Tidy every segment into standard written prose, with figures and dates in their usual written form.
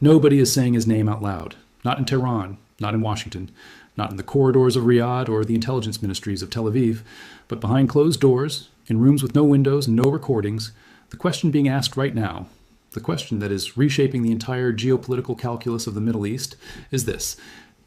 Nobody is saying his name out loud. Not in Tehran, not in Washington, not in the corridors of Riyadh or the intelligence ministries of Tel Aviv, but behind closed doors, in rooms with no windows and no recordings, the question being asked right now, the question that is reshaping the entire geopolitical calculus of the Middle East, is this.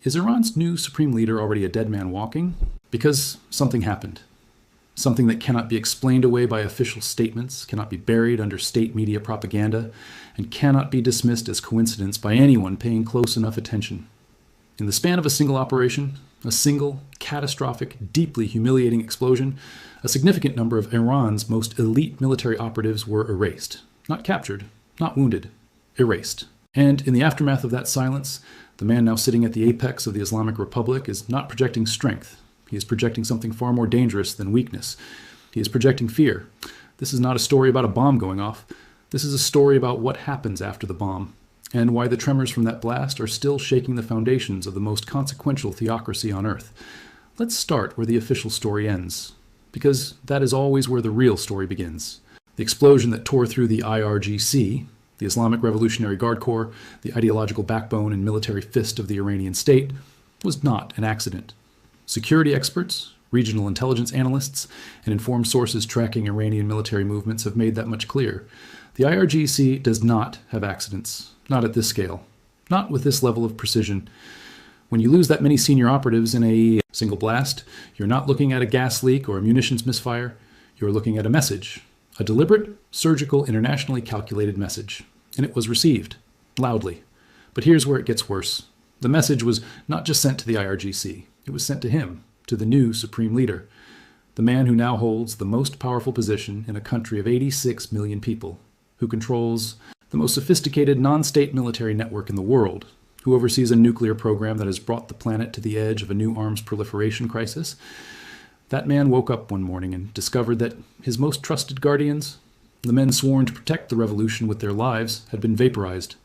Is Iran's new supreme leader already a dead man walking? Because something happened. Something that cannot be explained away by official statements, cannot be buried under state media propaganda, and cannot be dismissed as coincidence by anyone paying close enough attention. In the span of a single operation, a single, catastrophic, deeply humiliating explosion, a significant number of Iran's most elite military operatives were erased. Not captured, not wounded, erased. And in the aftermath of that silence, the man now sitting at the apex of the Islamic Republic is not projecting strength. He is projecting something far more dangerous than weakness. He is projecting fear. This is not a story about a bomb going off. This is a story about what happens after the bomb, and why the tremors from that blast are still shaking the foundations of the most consequential theocracy on earth. Let's start where the official story ends, because that is always where the real story begins. The explosion that tore through the IRGC, the Islamic Revolutionary Guard Corps, the ideological backbone and military fist of the Iranian state, was not an accident. Security experts, regional intelligence analysts, and informed sources tracking Iranian military movements have made that much clear. The IRGC does not have accidents, not at this scale, not with this level of precision. When you lose that many senior operatives in a single blast, you're not looking at a gas leak or a munitions misfire, you're looking at a message, a deliberate, surgical, internationally calculated message. And it was received, loudly. But here's where it gets worse. The message was not just sent to the IRGC, it was sent to him, to the new supreme leader, the man who now holds the most powerful position in a country of 86 million people, who controls the most sophisticated non-state military network in the world, who oversees a nuclear program that has brought the planet to the edge of a new arms proliferation crisis. That man woke up one morning and discovered that his most trusted guardians, the men sworn to protect the revolution with their lives, had been vaporized.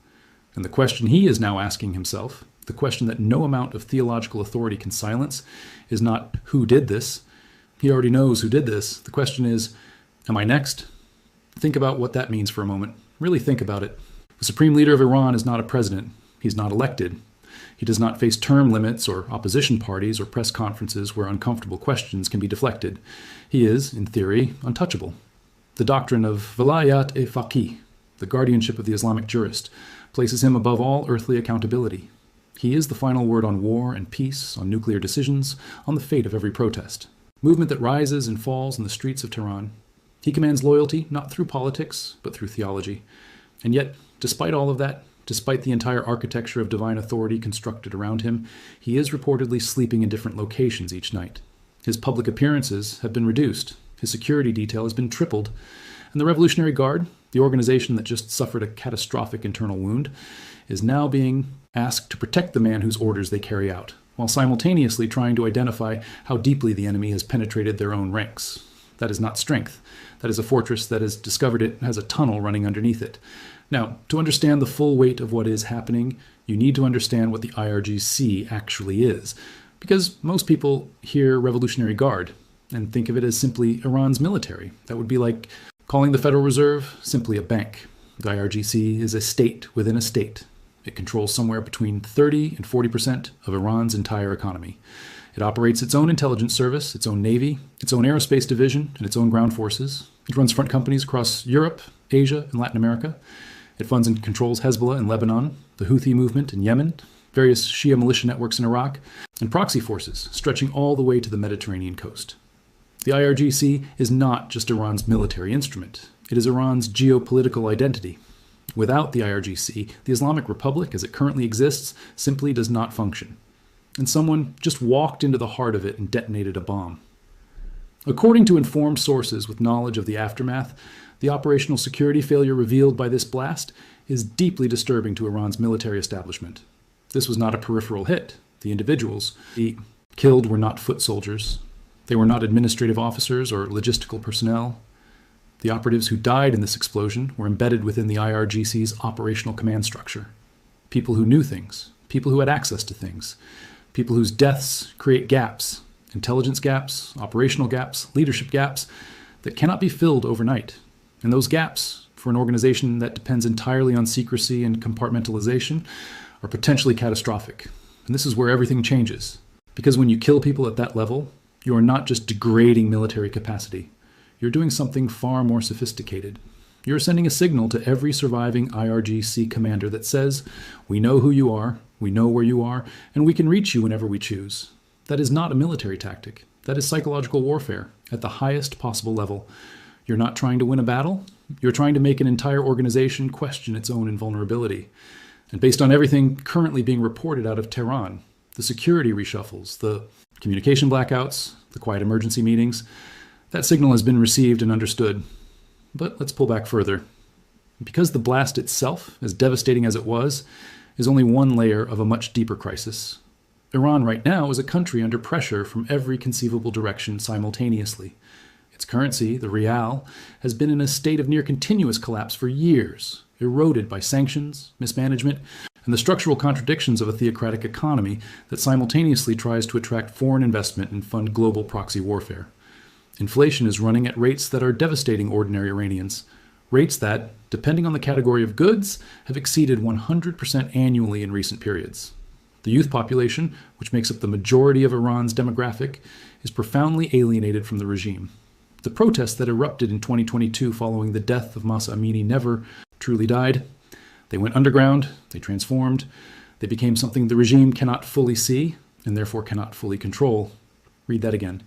And the question he is now asking himself, the question that no amount of theological authority can silence, is not who did this. He already knows who did this. The question is, am I next? Think about what that means for a moment. Really think about it. The supreme leader of Iran is not a president. He's not elected. He does not face term limits or opposition parties or press conferences where uncomfortable questions can be deflected. He is, in theory, untouchable. The doctrine of Velayat-e-Faqih, the guardianship of the Islamic jurist, places him above all earthly accountability. He is the final word on war and peace, on nuclear decisions, on the fate of every protest. Movement that rises and falls in the streets of Tehran. He commands loyalty not through politics, but through theology. And yet, despite all of that, despite the entire architecture of divine authority constructed around him, he is reportedly sleeping in different locations each night. His public appearances have been reduced. His security detail has been tripled. And the Revolutionary Guard, the organization that just suffered a catastrophic internal wound, is now being asked to protect the man whose orders they carry out, while simultaneously trying to identify how deeply the enemy has penetrated their own ranks. That is not strength. That is a fortress that has discovered it has a tunnel running underneath it. Now, to understand the full weight of what is happening, you need to understand what the IRGC actually is. Because most people hear Revolutionary Guard and think of it as simply Iran's military. That would be like calling the Federal Reserve simply a bank. The IRGC is a state within a state. It controls somewhere between 30 and 40% of Iran's entire economy. It operates its own intelligence service, its own navy, its own aerospace division, and its own ground forces. It runs front companies across Europe, Asia, and Latin America. It funds and controls Hezbollah in Lebanon, the Houthi movement in Yemen, various Shia militia networks in Iraq, and proxy forces stretching all the way to the Mediterranean coast. The IRGC is not just Iran's military instrument. It is Iran's geopolitical identity. Without the IRGC, the Islamic Republic, as it currently exists, simply does not function. And someone just walked into the heart of it and detonated a bomb. According to informed sources with knowledge of the aftermath, the operational security failure revealed by this blast is deeply disturbing to Iran's military establishment. This was not a peripheral hit. The individuals killed were not foot soldiers. They were not administrative officers or logistical personnel. The operatives who died in this explosion were embedded within the IRGC's operational command structure. People who knew things, people who had access to things, people whose deaths create gaps, intelligence gaps, operational gaps, leadership gaps that cannot be filled overnight. And those gaps for an organization that depends entirely on secrecy and compartmentalization are potentially catastrophic. And this is where everything changes. Because when you kill people at that level, you are not just degrading military capacity. You're doing something far more sophisticated. You're sending a signal to every surviving IRGC commander that says, we know who you are, we know where you are, and we can reach you whenever we choose. That is not a military tactic. That is psychological warfare at the highest possible level. You're not trying to win a battle. You're trying to make an entire organization question its own invulnerability. And based on everything currently being reported out of Tehran, the security reshuffles, the communication blackouts, the quiet emergency meetings, that signal has been received and understood. But let's pull back further. Because the blast itself, as devastating as it was, is only one layer of a much deeper crisis. Iran right now is a country under pressure from every conceivable direction simultaneously. Its currency, the rial, has been in a state of near continuous collapse for years, eroded by sanctions, mismanagement, and the structural contradictions of a theocratic economy that simultaneously tries to attract foreign investment and fund global proxy warfare. Inflation is running at rates that are devastating ordinary Iranians, rates that, depending on the category of goods, have exceeded 100% annually in recent periods. The youth population, which makes up the majority of Iran's demographic, is profoundly alienated from the regime. The protests that erupted in 2022 following the death of Mahsa Amini never truly died. They went underground, they transformed, they became something the regime cannot fully see and therefore cannot fully control. Read that again.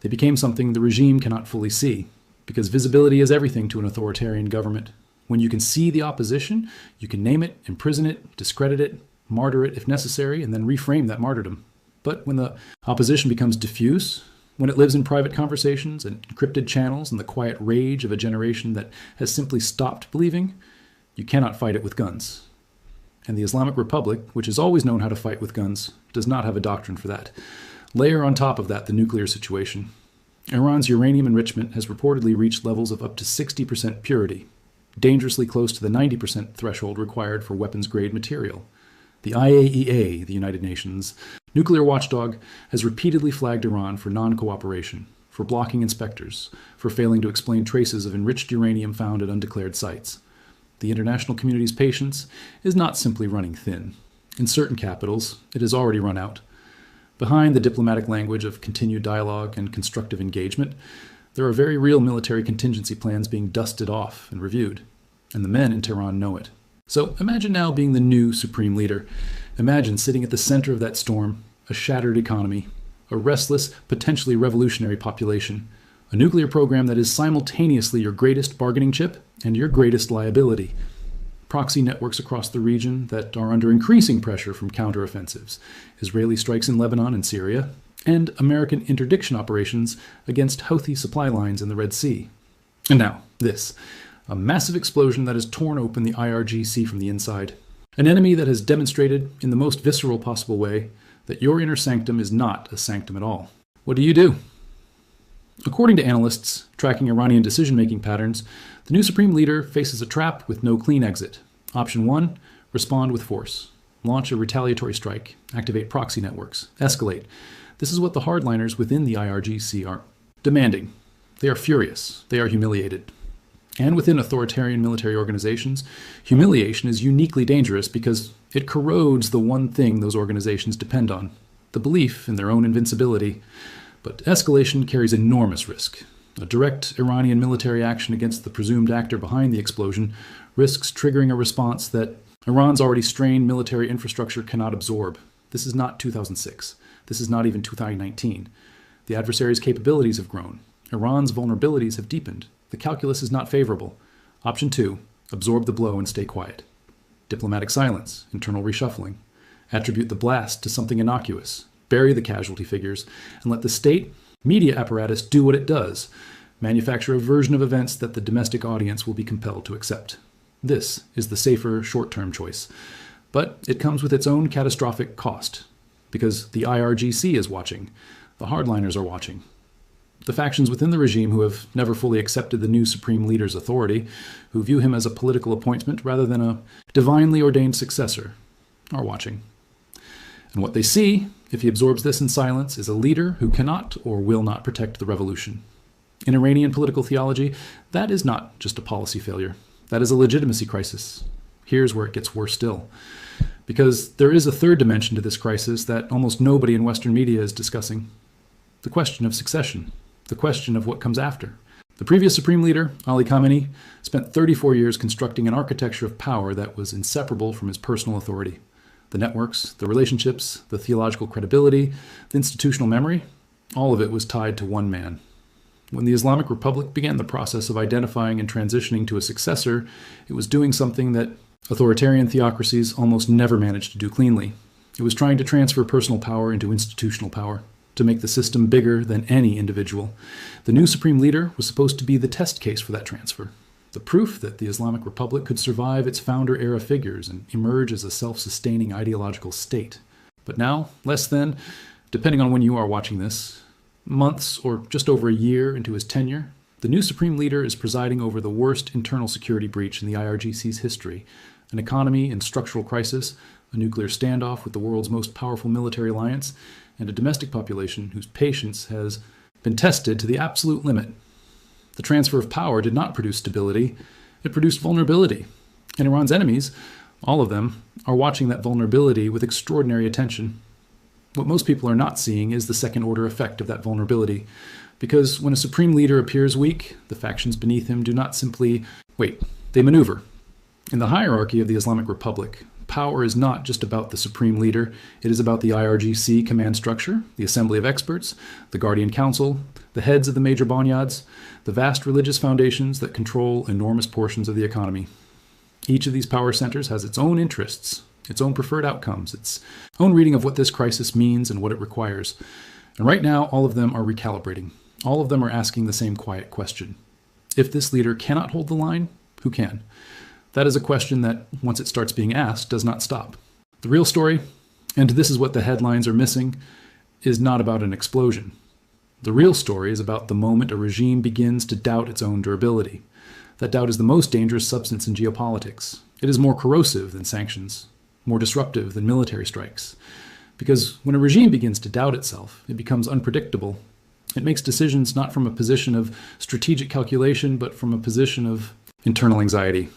They became something the regime cannot fully see, because visibility is everything to an authoritarian government. When you can see the opposition, you can name it, imprison it, discredit it, martyr it if necessary, and then reframe that martyrdom. But when the opposition becomes diffuse, when it lives in private conversations and encrypted channels and the quiet rage of a generation that has simply stopped believing, you cannot fight it with guns. And the Islamic Republic, which has always known how to fight with guns, does not have a doctrine for that. Layer on top of that the nuclear situation. Iran's uranium enrichment has reportedly reached levels of up to 60% purity, dangerously close to the 90% threshold required for weapons-grade material. The IAEA, the United Nations nuclear watchdog, has repeatedly flagged Iran for non-cooperation, for blocking inspectors, for failing to explain traces of enriched uranium found at undeclared sites. The international community's patience is not simply running thin. In certain capitals, it has already run out. Behind the diplomatic language of continued dialogue and constructive engagement, there are very real military contingency plans being dusted off and reviewed, and the men in Tehran know it. So imagine now being the new supreme leader. Imagine sitting at the center of that storm, a shattered economy, a restless, potentially revolutionary population, a nuclear program that is simultaneously your greatest bargaining chip and your greatest liability. Proxy networks across the region that are under increasing pressure from counteroffensives, Israeli strikes in Lebanon and Syria, and American interdiction operations against Houthi supply lines in the Red Sea. And now, this. A massive explosion that has torn open the IRGC from the inside. An enemy that has demonstrated, in the most visceral possible way, that your inner sanctum is not a sanctum at all. What do? According to analysts tracking Iranian decision-making patterns, the new supreme leader faces a trap with no clean exit. Option 1, respond with force. Launch a retaliatory strike, activate proxy networks, escalate. This is what the hardliners within the IRGC are demanding. They are furious. They are humiliated. And within authoritarian military organizations, humiliation is uniquely dangerous because it corrodes the one thing those organizations depend on, the belief in their own invincibility. But escalation carries enormous risk. A direct Iranian military action against the presumed actor behind the explosion risks triggering a response that Iran's already strained military infrastructure cannot absorb. This is not 2006. This is not even 2019. The adversary's capabilities have grown. Iran's vulnerabilities have deepened. The calculus is not favorable. Option 2, absorb the blow and stay quiet. Diplomatic silence, internal reshuffling. Attribute the blast to something innocuous. Bury the casualty figures, and let the state media apparatus do what it does, manufacture a version of events that the domestic audience will be compelled to accept. This is the safer short-term choice, but it comes with its own catastrophic cost, because the IRGC is watching, the hardliners are watching. The factions within the regime who have never fully accepted the new supreme leader's authority, who view him as a political appointment rather than a divinely ordained successor, are watching. And what they see, if he absorbs this in silence, is a leader who cannot or will not protect the revolution. In Iranian political theology, that is not just a policy failure. That is a legitimacy crisis. Here's where it gets worse still. Because there is a third dimension to this crisis that almost nobody in Western media is discussing. The question of succession. The question of what comes after. The previous Supreme Leader, Ali Khamenei, spent 34 years constructing an architecture of power that was inseparable from his personal authority. The networks, the relationships, the theological credibility, the institutional memory, all of it was tied to one man. When the Islamic Republic began the process of identifying and transitioning to a successor, it was doing something that authoritarian theocracies almost never managed to do cleanly. It was trying to transfer personal power into institutional power, to make the system bigger than any individual. The new Supreme Leader was supposed to be the test case for that transfer, the proof that the Islamic Republic could survive its founder-era figures and emerge as a self-sustaining ideological state. But now, less than, depending on when you are watching this, months or just over a year into his tenure, the new Supreme Leader is presiding over the worst internal security breach in the IRGC's history, an economy in structural crisis, a nuclear standoff with the world's most powerful military alliance, and a domestic population whose patience has been tested to the absolute limit. The transfer of power did not produce stability, it produced vulnerability. And Iran's enemies, all of them, are watching that vulnerability with extraordinary attention. What most people are not seeing is the second-order effect of that vulnerability. Because when a Supreme Leader appears weak, the factions beneath him do not simply wait, they maneuver. In the hierarchy of the Islamic Republic, power is not just about the Supreme Leader, it is about the IRGC command structure, the Assembly of Experts, the Guardian Council, the heads of the major bonyads, the vast religious foundations that control enormous portions of the economy. Each of these power centers has its own interests, its own preferred outcomes, its own reading of what this crisis means and what it requires. And right now, all of them are recalibrating. All of them are asking the same quiet question. If this leader cannot hold the line, who can? That is a question that, once it starts being asked, does not stop. The real story, and this is what the headlines are missing, is not about an explosion. The real story is about the moment a regime begins to doubt its own durability. That doubt is the most dangerous substance in geopolitics. It is more corrosive than sanctions, more disruptive than military strikes. Because when a regime begins to doubt itself, it becomes unpredictable. It makes decisions not from a position of strategic calculation, but from a position of internal anxiety.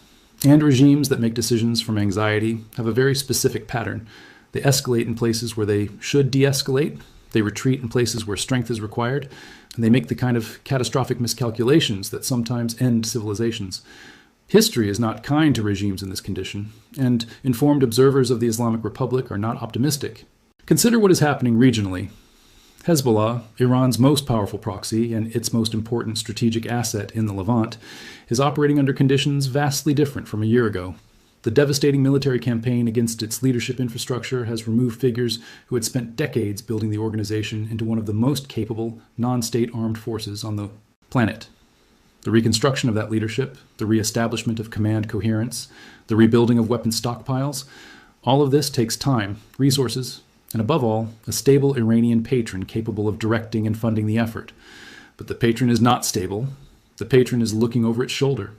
And regimes that make decisions from anxiety have a very specific pattern. They escalate in places where they should de-escalate, they retreat in places where strength is required, and they make the kind of catastrophic miscalculations that sometimes end civilizations. History is not kind to regimes in this condition, and informed observers of the Islamic Republic are not optimistic. Consider what is happening regionally. Hezbollah, Iran's most powerful proxy and its most important strategic asset in the Levant, is operating under conditions vastly different from a year ago. The devastating military campaign against its leadership infrastructure has removed figures who had spent decades building the organization into one of the most capable, non-state armed forces on the planet. The reconstruction of that leadership, the reestablishment of command coherence, the rebuilding of weapons stockpiles, all of this takes time, resources, and above all, a stable Iranian patron capable of directing and funding the effort. But the patron is not stable. The patron is looking over its shoulder.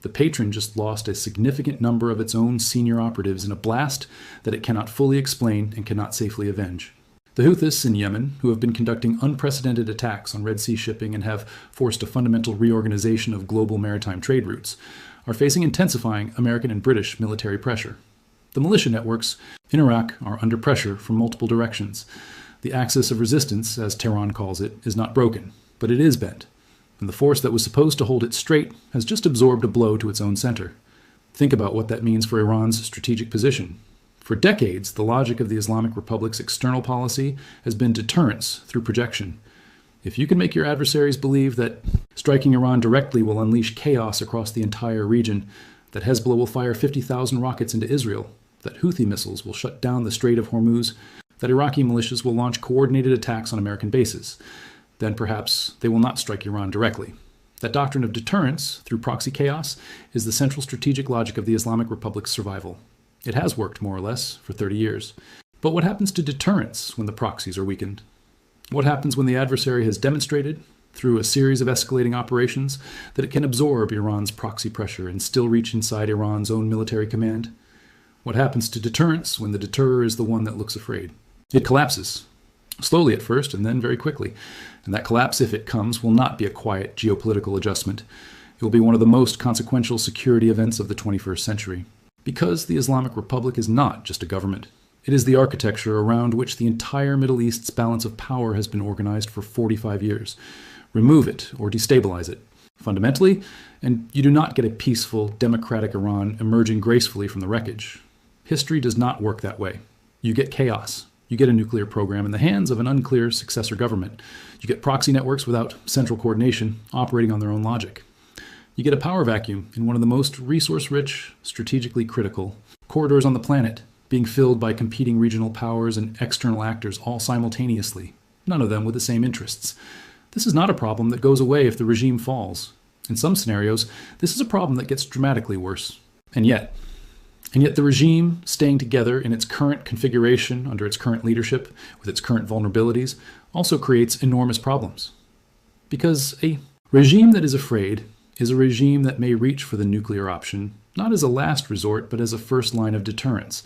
The patron just lost a significant number of its own senior operatives in a blast that it cannot fully explain and cannot safely avenge. The Houthis in Yemen, who have been conducting unprecedented attacks on Red Sea shipping and have forced a fundamental reorganization of global maritime trade routes, are facing intensifying American and British military pressure. The militia networks in Iraq are under pressure from multiple directions. The axis of resistance, as Tehran calls it, is not broken, but it is bent. And the force that was supposed to hold it straight has just absorbed a blow to its own center. Think about what that means for Iran's strategic position. For decades, the logic of the Islamic Republic's external policy has been deterrence through projection. If you can make your adversaries believe that striking Iran directly will unleash chaos across the entire region, that Hezbollah will fire 50,000 rockets into Israel, that Houthi missiles will shut down the Strait of Hormuz, that Iraqi militias will launch coordinated attacks on American bases, then perhaps they will not strike Iran directly. That doctrine of deterrence through proxy chaos is the central strategic logic of the Islamic Republic's survival. It has worked, more or less, for 30 years. But what happens to deterrence when the proxies are weakened? What happens when the adversary has demonstrated, through a series of escalating operations, that it can absorb Iran's proxy pressure and still reach inside Iran's own military command? What happens to deterrence when the deterrer is the one that looks afraid? It collapses. Slowly at first, and then very quickly. And that collapse, if it comes, will not be a quiet geopolitical adjustment. It will be one of the most consequential security events of the 21st century. Because the Islamic Republic is not just a government. It is the architecture around which the entire Middle East's balance of power has been organized for 45 years. Remove it or destabilize it. Fundamentally, and you do not get a peaceful, democratic Iran emerging gracefully from the wreckage. History does not work that way. You get chaos. You get a nuclear program in the hands of an unclear successor government. You get proxy networks without central coordination, operating on their own logic. You get a power vacuum in one of the most resource-rich, strategically critical corridors on the planet, being filled by competing regional powers and external actors all simultaneously, none of them with the same interests. This is not a problem that goes away if the regime falls. In some scenarios, this is a problem that gets dramatically worse. And yet the regime, staying together in its current configuration, under its current leadership, with its current vulnerabilities, also creates enormous problems. Because a regime that is afraid is a regime that may reach for the nuclear option, not as a last resort, but as a first line of deterrence.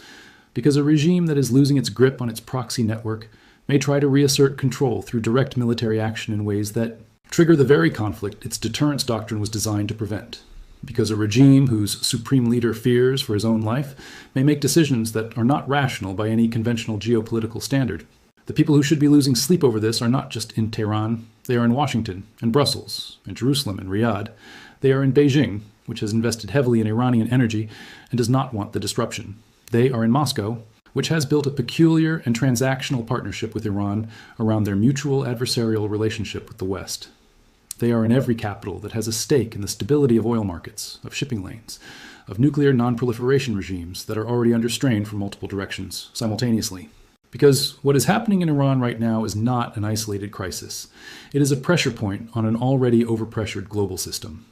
Because a regime that is losing its grip on its proxy network may try to reassert control through direct military action in ways that trigger the very conflict its deterrence doctrine was designed to prevent. Because a regime whose supreme leader fears for his own life may make decisions that are not rational by any conventional geopolitical standard. The people who should be losing sleep over this are not just in Tehran, they are in Washington, and Brussels, and Jerusalem, and Riyadh. They are in Beijing, which has invested heavily in Iranian energy and does not want the disruption. They are in Moscow, which has built a peculiar and transactional partnership with Iran around their mutual adversarial relationship with the West. They are in every capital that has a stake in the stability of oil markets, of shipping lanes, of nuclear non-proliferation regimes that are already under strain from multiple directions, simultaneously. Because what is happening in Iran right now is not an isolated crisis. It is a pressure point on an already overpressured global system.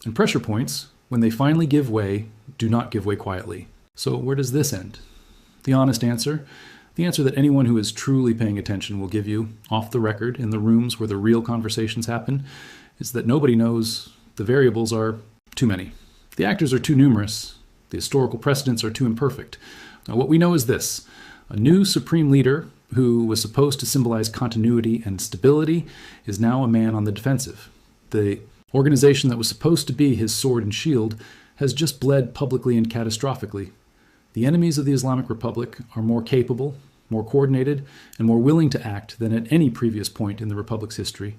And pressure points, when they finally give way, do not give way quietly. So where does this end? The honest answer, the answer that anyone who is truly paying attention will give you, off the record, in the rooms where the real conversations happen, is that nobody knows. The variables are too many. The actors are too numerous. The historical precedents are too imperfect. Now, what we know is this. A new supreme leader, who was supposed to symbolize continuity and stability, is now a man on the defensive. The organization that was supposed to be his sword and shield has just bled publicly and catastrophically. The enemies of the Islamic Republic are more capable, more coordinated, and more willing to act than at any previous point in the Republic's history.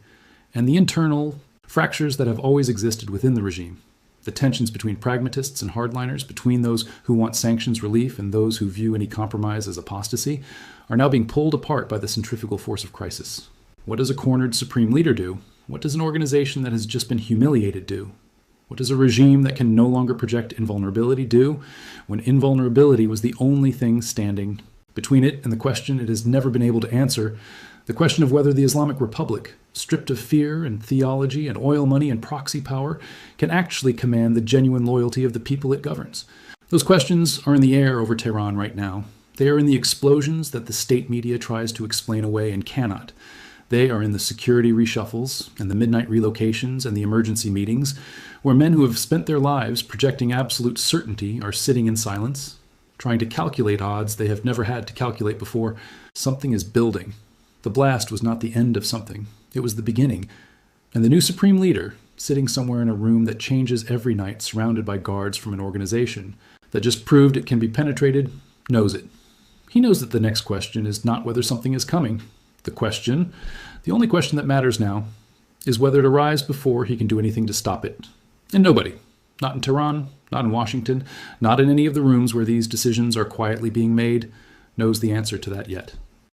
And the internal fractures that have always existed within the regime, the tensions between pragmatists and hardliners, between those who want sanctions relief and those who view any compromise as apostasy, are now being pulled apart by the centrifugal force of crisis. What does a cornered supreme leader do? What does an organization that has just been humiliated do? What does a regime that can no longer project invulnerability do when invulnerability was the only thing standing between it and the question it has never been able to answer, the question of whether the Islamic Republic, stripped of fear and theology and oil money and proxy power, can actually command the genuine loyalty of the people it governs? Those questions are in the air over Tehran right now. They are in the explosions that the state media tries to explain away and cannot. They are in the security reshuffles and the midnight relocations and the emergency meetings, where men who have spent their lives projecting absolute certainty are sitting in silence, trying to calculate odds they have never had to calculate before. Something is building. The blast was not the end of something. It was the beginning. And the new supreme leader, sitting somewhere in a room that changes every night, surrounded by guards from an organization that just proved it can be penetrated, knows it. He knows that the next question is not whether something is coming. The only question that matters now, is whether it arrives before he can do anything to stop it. And nobody, not in Tehran, not in Washington, not in any of the rooms where these decisions are quietly being made, knows the answer to that yet.